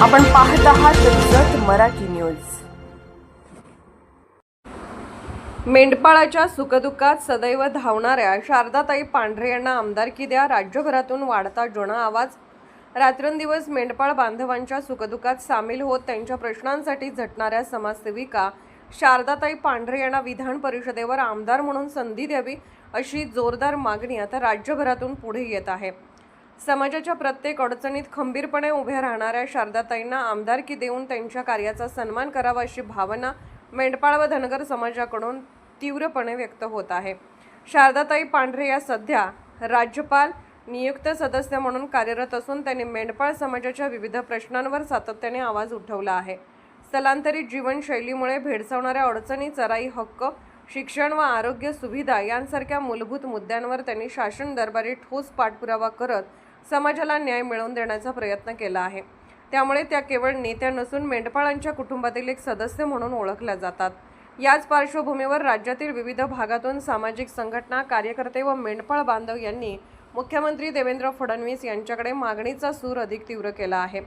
आपण पाहत आहात जत मराठी न्यूज। मेंढपाळाच्या सुखदुःखात सदैव धावणाऱ्या शारदाताई पांढरे यांना आमदारकी द्या। राज्यभरातून वाढता जन आवाज। रात्रंदिवस मेंढपाळ बांधवांच्या सुखदुःखात सामील होत त्यांच्या प्रश्नांसाठी झटणाऱ्या समाजसेविका शारदाताई पांढरे यांना विधान परिषदेवर आमदार म्हणून संधी द्यावी, अशी जोरदार मागणी आता राज्यभरातून पुढे येत आहे। समाजाच्या प्रत्येक अडचणीत खंबीरपणे उभ्या राहणाऱ्या शारदाताईंना आमदारकी देऊन त्यांच्या कार्याचा सन्मान करावा, अशी भावना मेंढपाळ व धनगर समाजाकडून तीव्रपणे व्यक्त होत आहे। शारदाताई पांढरे या सध्या राज्यपाल नियुक्त सदस्य म्हणून कार्यरत असून त्यांनी मेंढपाळ समाजाच्या विविध प्रश्नांवर सातत्याने आवाज उठवला आहे। स्थलांतरित जीवनशैलीमुळे भेडसावणाऱ्या अडचणी, चराई हक्क, शिक्षण व आरोग्य सुविधा यांसारख्या मूलभूत मुद्द्यांवर त्यांनी शासन दरबारी ठोस पाठपुरावा करत समाजाला न्याय मिळवून देण्याचा प्रयत्न केला आहे। त्यामुळे त्या केवळ नेत्या नसून मेंढपाळांच्या कुटुंबातील एक सदस्य म्हणून ओळखल्या जातात। याच पार्श्वभूमीवर राज्यातील विविध भागातून सामाजिक संघटना, कार्यकर्ते व मेंढपाळ बांधव यांनी मुख्यमंत्री देवेंद्र फडणवीस यांच्याकडे मागणीचा सूर अधिक तीव्र केला आहे।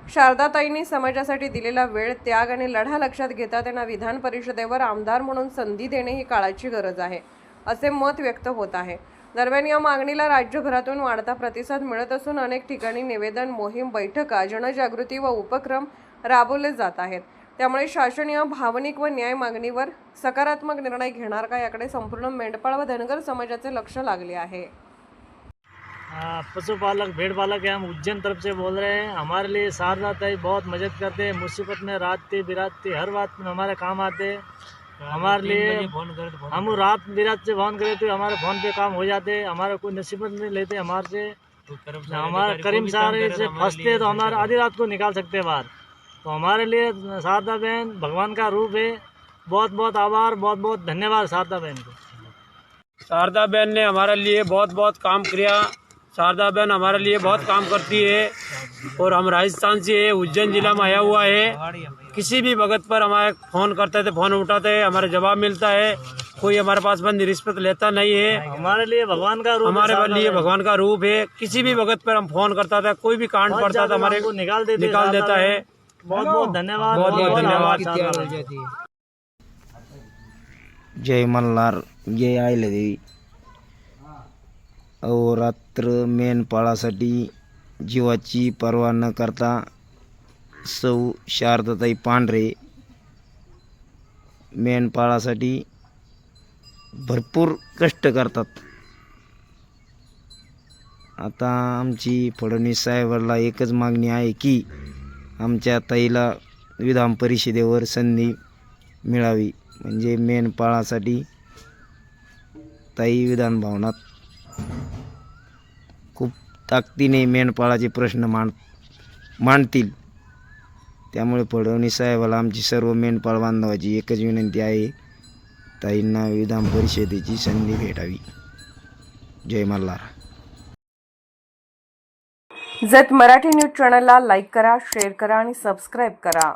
शारदाताईंनी समाजासाठी दिलेला वेळ, त्याग आणि लढा लक्षात घेता त्यांना विधान परिषदेवर आमदार म्हणून संधी देणे ही काळाची गरज आहे, असे मत व्यक्त होत आहे। दरम्यान या मागणीला राज्यभरातून वाढता प्रतिसाद मिळत असून अनेक ठिकाणी निवेदन, मोहीम, बैठका, जनजागृती व उपक्रम राबवले जात आहेत। त्यामुळे शासन या भावनिक व न्याय मागणीवर सकारात्मक निर्णय घेणार का, याकडे संपूर्ण मेंढपाळ व धनगर समाजाचे लक्ष लागले आहे। पशुपालक, भेड़ पालक है। हम उज्जैन तरफ से बोल रहे हैं। हमारे लिए शारदाताई बहुत मदद करते हैं। मुसीबत में रातती बिरातती हर बात में हमारे काम आते हैं। हमारे लिए हम रात बिरात से फोन करे तो हमारे फ़ोन पे काम हो जाते। हमारे कोई नसीबत नहीं लेते हमारे से। हमारे करीम सारे से फंसते तो हमारे आधी रात को निकाल सकते बाहर। तो हमारे लिए शारदा बहन भगवान का रूप है। बहुत बहुत आभार, बहुत बहुत धन्यवाद शारदा बहन को। शारदा बहन ने हमारे लिए बहुत बहुत काम किया। शारदा बहन हमारे लिए बहुत काम करती है और हम राजस्थान से है, उज्जैन जिला में आया हुआ है। किसी भी वक्त पर हमारे फ़ोन करते थे, फ़ोन उठाते हैं, हमारे जवाब मिलता है। कोई हमारे पास बंद रिश्वत लेता नहीं है। हमारे लिए भगवान का रूप, हमारे लिए भगवान का रूप है। किसी भी वक्त पर हम फ़ोन करता था, कोई भी कांड पड़ता था हमारे को निकाल देता है। बहुत बहुत धन्यवाद, बहुत बहुत धन्यवाद। जय मल्हार, जय अहिल्यादेवी। अहोरात्र मेंढपाळासाठी जीवाची पर्वा न करता सौ शारदाताई पांढरे मेंढपाळासाठी भरपूर कष्ट करतात। आता आमची फडणवीस साहेबांना एकच मागणी आहे की आमच्या ताईला विधान परिषदेवर संधी मिळावी, म्हणजे मेंढपाळासाठी ताई विधान भवनात खूप ताकदीने मेंढपाळाचे प्रश्न मांडतील। त्यामुळे फडणवीस साहेबाला आमची सर्व मेंढपाळ बांधवाची एकच विनंती आहे, ताईंना विधान परिषदेची संधी भेटावी। जय मल्हार। जत मराठी न्यूज चॅनलला लाईक करा, शेअर करा आणि सबस्क्राईब करा।